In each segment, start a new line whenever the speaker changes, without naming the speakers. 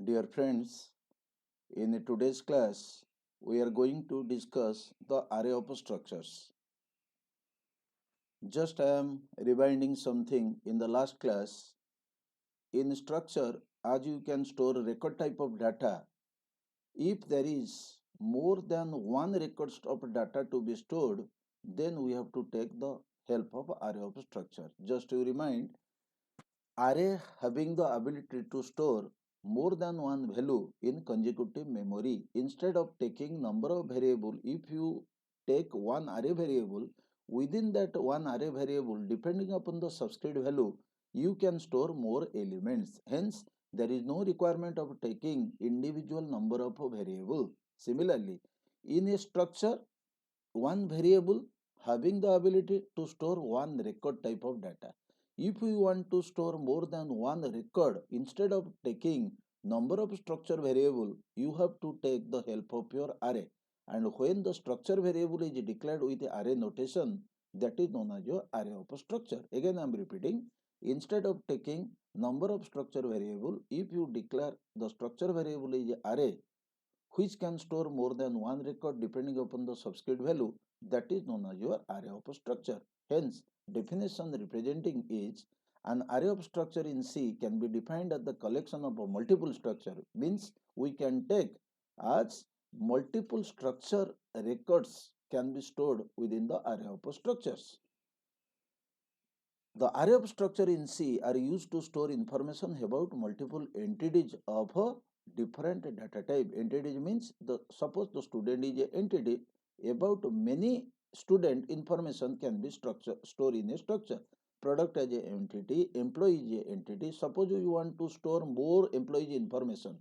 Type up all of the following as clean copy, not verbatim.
Dear friends, in today's class, we are going to discuss the array of structures. Just I am rewinding something in the last class. In structure, as you can store record type of data, if there is more than one record of data to be stored, then we have to take the help of array of structure. Just to remind, array having the ability to store more than one value in consecutive memory. Instead of taking number of variable, if you take one array variable, within that one array variable, depending upon the subscript value, you can store more elements. Hence, there is no requirement of taking individual number of variable. Similarly, in a structure, one variable having the ability to store one record type of data. If you want to store more than one record, instead of taking number of structure variable, you have to take the help of your array. And when the structure variable is declared with the array notation, that is known as your array of structure. Again, I am repeating, instead of taking number of structure variable, if you declare the structure variable is array, which can store more than one record depending upon the subscript value, that is known as your array of structure. Hence, definition representing is an array of structure in C can be defined as the collection of a multiple structure. Means we can take as multiple structure records can be stored within the array of structures. The array of structure in C are used to store information about multiple entities of a different data type. Entity means suppose the student is an entity, about many student information can be stored in a structure. Product as an entity, employee is an entity. Suppose you want to store more employee information,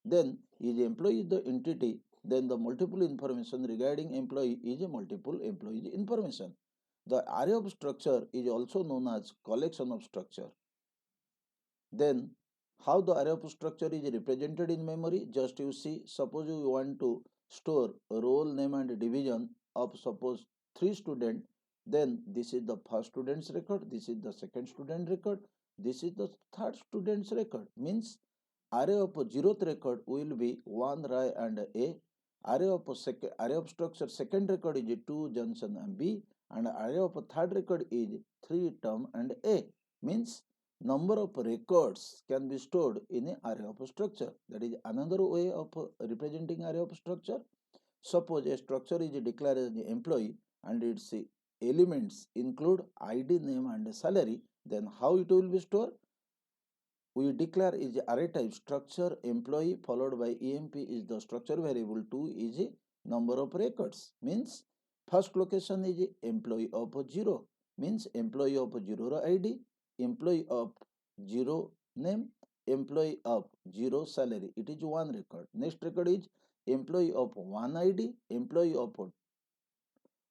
then is employee the entity, then the multiple information regarding employee is a multiple employee information. The array of structure is also known as collection of structure. Then, how the array of structure is represented in memory? Just you see, suppose you want to store roll name and division of suppose 3 students, then this is the first student's record, this is the second student record, this is the third student's record. Means array of zeroth record will be 1 Rai and A. Array of structure second record is 2 Johnson and B, and array of third record is 3 Tom and A. Means number of records can be stored in an array of structure. That is another way of representing array of structure. Suppose a structure is declared as the employee and its elements include ID, name and salary, then how it will be stored? We declare is array type structure employee followed by emp is the structure variable 2 is a number of records. Means first location is employee of 0, means employee of 0 id, employee of 0 name, employee of 0 salary, it is one record. Next record is employee of 1 id, employee of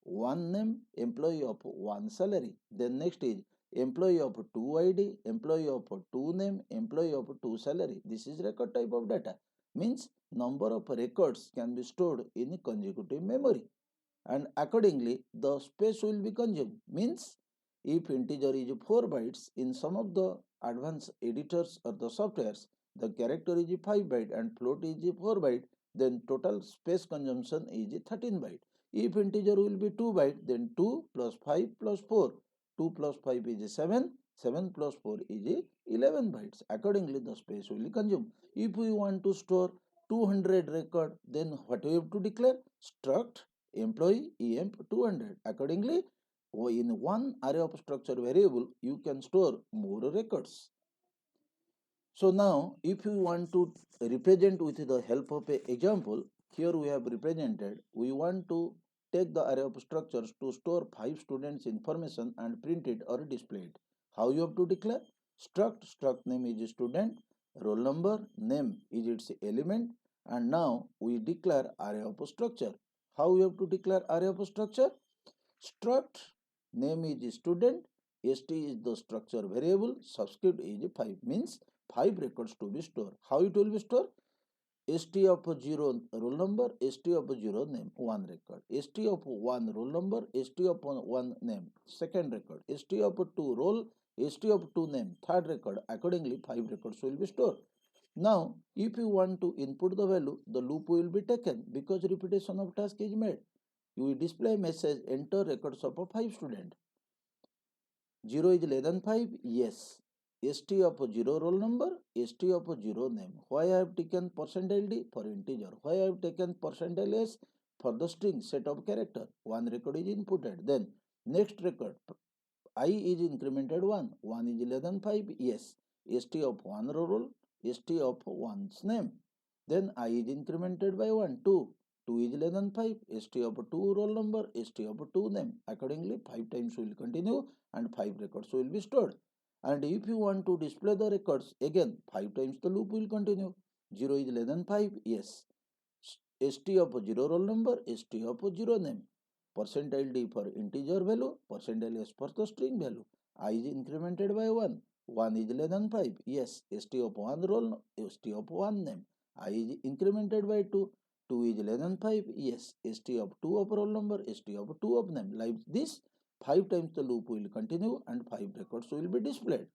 1 name, employee of 1 salary. Then next is employee of 2 ID, employee of 2 name, employee of 2 salary. This is record type of data. Means number of records can be stored in consecutive memory. And accordingly, the space will be consumed. Means if integer is 4 bytes, in some of the advanced editors or the softwares, the character is 5 byte and float is 4 byte, then total space consumption is 13 byte. If integer will be 2 byte, then 2 plus 5 plus 4. 2 plus 5 is 7. 7 plus 4 is 11 bytes. Accordingly, the space will be consumed. If we want to store 200 record, then what we have to declare? Struct employee emp 200. Accordingly, in one array of structure variable, you can store more records. So now, if you want to represent with the help of an example, here we have represented, we want to take the array of structures to store 5 students information and print it or display it. How you have to declare? Struct name is student, roll number, name is its element, and now we declare array of structure. How you have to declare array of structure? Struct name is student, st is the structure variable, subscript is 5, means 5 records to be stored. How it will be stored? St of 0 roll number, st of 0 name, 1 record. St of 1 roll number, st of 1 name, second record. St of 2 roll, st of 2 name, third record. Accordingly, 5 records will be stored. Now, if you want to input the value, the loop will be taken because repetition of task is made. You will display message enter records of 5 students. 0 is less than 5? Yes. ST of 0 roll number, ST of 0 name. Why I have taken percentile %d? For integer. Why I have taken percentile %s? For the string set of character. One record is inputted. Then next record, I is incremented 1. 1 is less than 5? Yes. ST of 1 roll, ST of 1's name. Then I is incremented by 1. 2. 2 is less than 5. ST of 2 roll number, ST of 2 name. Accordingly, 5 times will continue and 5 records will be stored. And if you want to display the records, again 5 times the loop will continue. 0 is less than 5? Yes. ST of 0 roll number, ST of 0 name. Percentile %d for integer value, percentile %s for the string value. I is incremented by 1. 1 is less than 5. Yes. ST of 1 roll, ST of 1 name. I is incremented by 2. 2 is less than 5. Yes. ST of 2 of roll number, ST of 2 of name. Like this, 5 times the loop will continue and 5 records will be displayed.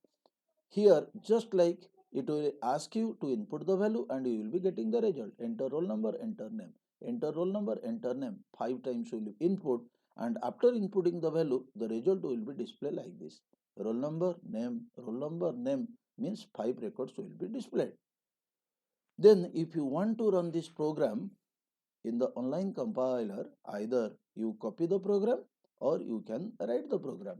Here, just like it will ask you to input the value and you will be getting the result. Enter roll number, enter name. Enter roll number, enter name. 5 times will input, and after inputting the value, the result will be displayed like this. Roll number, name means 5 records will be displayed. Then if you want to run this program in the online compiler, either you copy the program or you can write the program.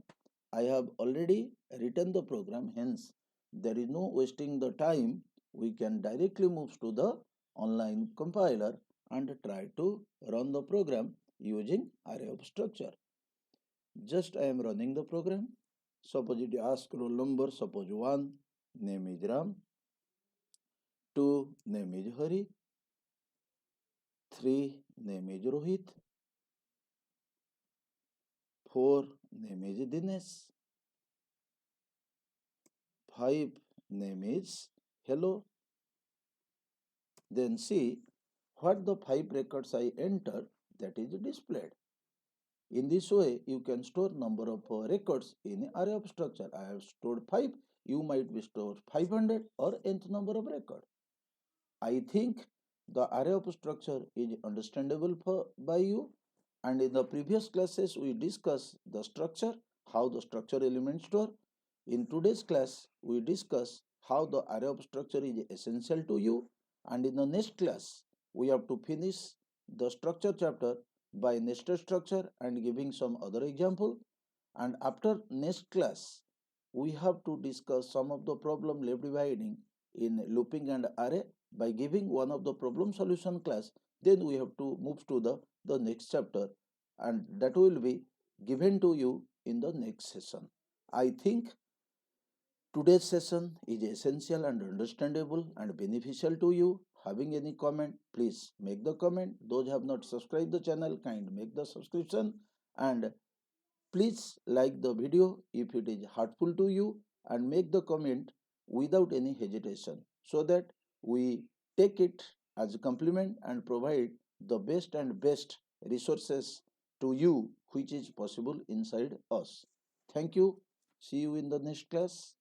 I have already written the program, hence there is no wasting the time. We can directly move to the online compiler and try to run the program using array of structure. Just I am running the program. Suppose it asks roll number, suppose 1, name is Ram, 2, name is Hari, 3, name is Rohit, 4, name is Dinesh, 5, name is Hello. Then see what the 5 records I enter, that is displayed. In this way, you can store number of records in array of structure. I have stored 5. You might be stored 500 or nth number of record. I think the array of structure is understandable by you. And in the previous classes, we discussed the structure, how the structure elements store. In today's class, we discuss how the array of structure is essential to you. And in the next class, we have to finish the structure chapter by nested structure and giving some other example. And after next class, we have to discuss some of the problem left behind in looping and array by giving one of the problem solution class. Then we have to move to the next chapter, and that will be given to you in the next session. I think today's session is essential and understandable and beneficial to you. Having any comment, please make the comment. Those have not subscribed the channel, kind make the subscription, and please like the video if it is helpful to you, and make the comment without any hesitation so that we take it as a compliment and provide the best and best resources to you which is possible inside us. Thank you. See you in the next class.